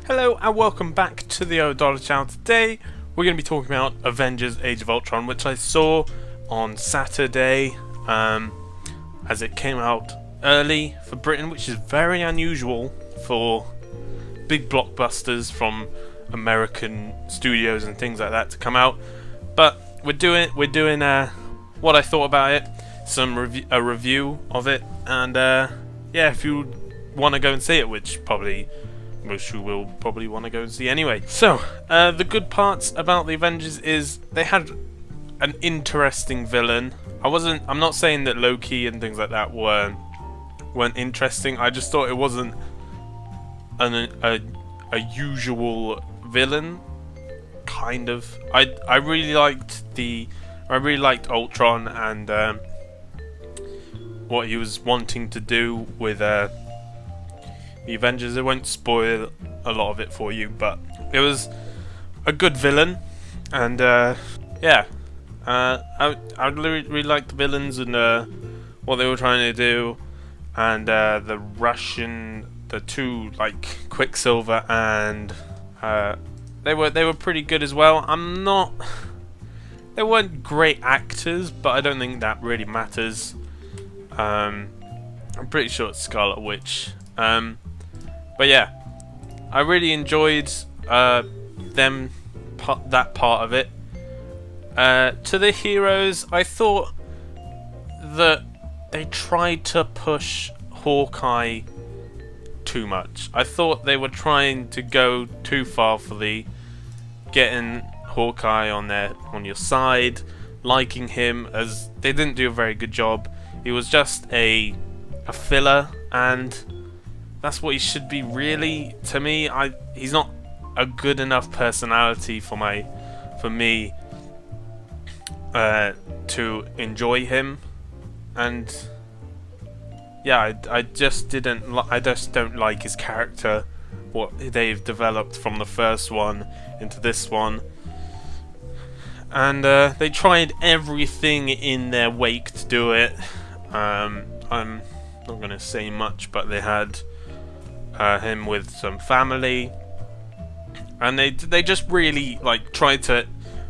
Hello and welcome back to the Ohadollar channel. Today we're going to be talking about Avengers Age of Ultron, which I saw on Saturday as it came out early for Britain, which is very unusual for big blockbusters from American studios and things like that to come out. But we're doing what I thought about it, a review of it, and yeah, if you want to go and see it, which probably most you will probably want to go and see anyway. So, the good parts about the Avengers is they had an interesting villain. I'm not saying that Loki and things like that weren't interesting. I just thought it wasn't a usual villain. Kind of. I really liked Ultron and what he was wanting to do with the Avengers. I won't spoil a lot of it for you, but it was a good villain, and yeah, I really liked the villains and what they were trying to do, and the two, like Quicksilver, and they were pretty good as well. They weren't great actors, but I don't think that really matters. I'm pretty sure it's Scarlet Witch. But yeah, I really enjoyed that part of it. To the heroes, I thought that they tried to push Hawkeye too much. I thought they were trying to go too far for the getting Hawkeye on your side, liking him, as they didn't do a very good job. He was just a filler, and that's what he should be, really. To me, he's not a good enough personality for me to enjoy him, and yeah, I just don't like his character, what they've developed from the first one into this one, and they tried everything in their wake to do it. I'm not going to say much, but they had him with some family, and they just really tried to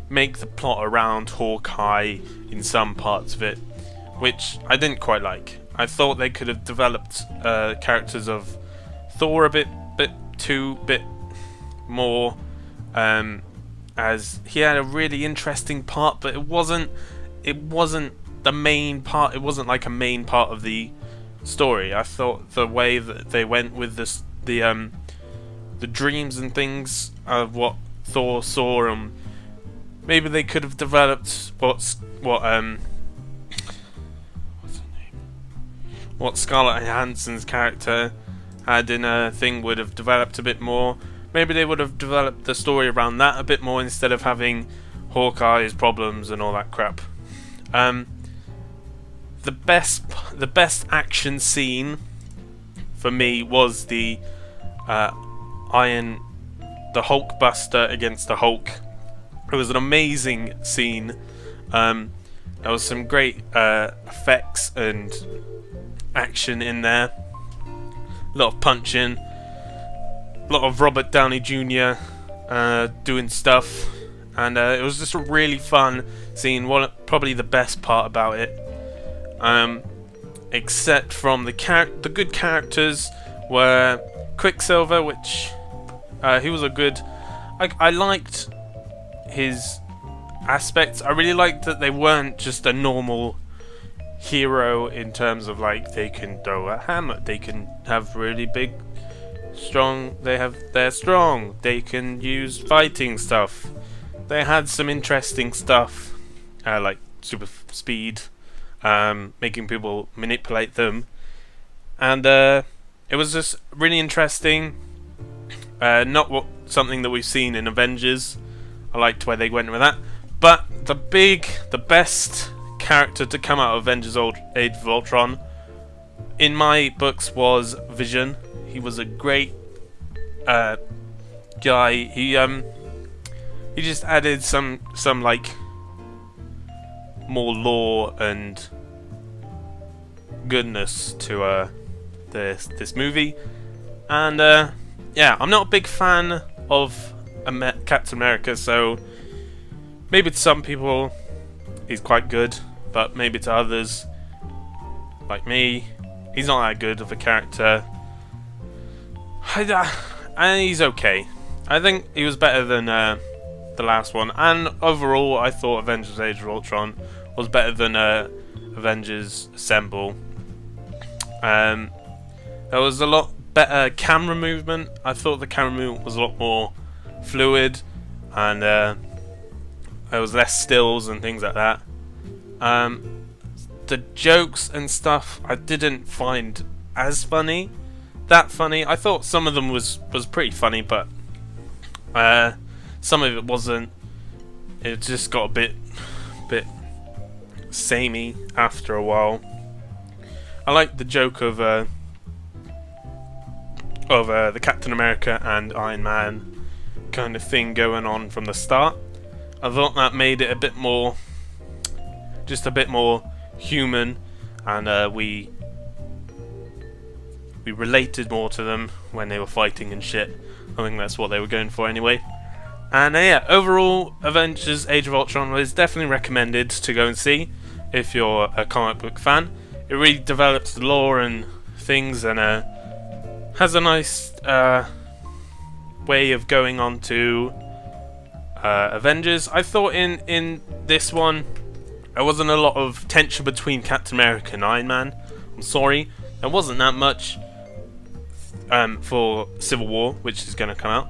make the plot around Hawkeye in some parts of it, which I didn't quite like. I thought they could have developed characters of Thor a bit more, as he had a really interesting part, but it wasn't the main part. It wasn't like a main part of the story. I thought the way that they went with the dreams and things of what Thor saw, maybe they could have developed what Scarlett Johansson's character had in a thing would have developed a bit more. Maybe they would have developed the story around that a bit more instead of having Hawkeye's problems and all that crap. The best action scene for me was the Hulkbuster against the Hulk. It was an amazing scene. There was some great effects and action in there. A lot of punching, a lot of Robert Downey Jr. Doing stuff, and it was just a really fun scene. Probably the best part about it. Except from the good characters were Quicksilver, which he was a good. I liked his aspects. I really liked that they weren't just a normal hero in terms of they can throw a hammer, they can have really big, strong. They're strong. They can use fighting stuff. They had some interesting stuff, like super speed. Making people manipulate them, and it was just really interesting. Not something that we've seen in Avengers. I liked where they went with that, but the best character to come out of Avengers Age of Ultron, in my books, was Vision. He was a great guy. He just added some more lore and goodness to this movie, and yeah, I'm not a big fan of Captain America, so maybe to some people he's quite good, but maybe to others, like me, he's not that good of a character. And he's okay. I think he was better than the last one, and overall I thought Avengers Age of Ultron was better than Avengers Assemble. There was a lot better camera movement. I thought the camera movement was a lot more fluid, and there was less stills and things like that. The jokes and stuff I didn't find as funny. That funny. I thought some of them was pretty funny, but some of it wasn't. It just got a bit samey after a while. I liked the joke of the Captain America and Iron Man kind of thing going on from the start. I thought that made it a bit more human, and we related more to them when they were fighting and shit. I think that's what they were going for anyway. And yeah, overall, Avengers Age of Ultron is definitely recommended to go and see if you're a comic book fan. It really develops the lore and things, and has a nice way of going on to Avengers. I thought in this one there wasn't a lot of tension between Captain America and Iron Man. I'm sorry, there wasn't that much for Civil War, which is going to come out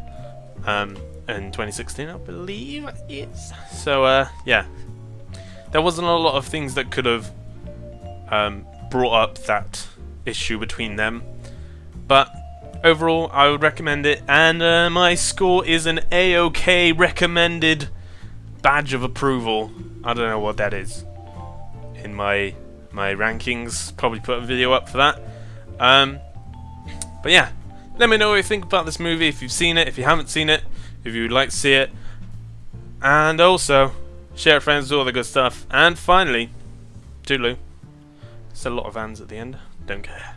in 2016, I believe it is. So yeah, there wasn't a lot of things that could have brought up that issue between them, but overall I would recommend it, and my score is an A-OK recommended badge of approval. I don't know what that is in my rankings. Probably put a video up for that. But yeah, let me know what you think about this movie, if you've seen it, if you haven't seen it, if you would like to see it, and also share it with friends, do all the good stuff. And finally, toodaloo. It's a lot of ands at the end, don't care.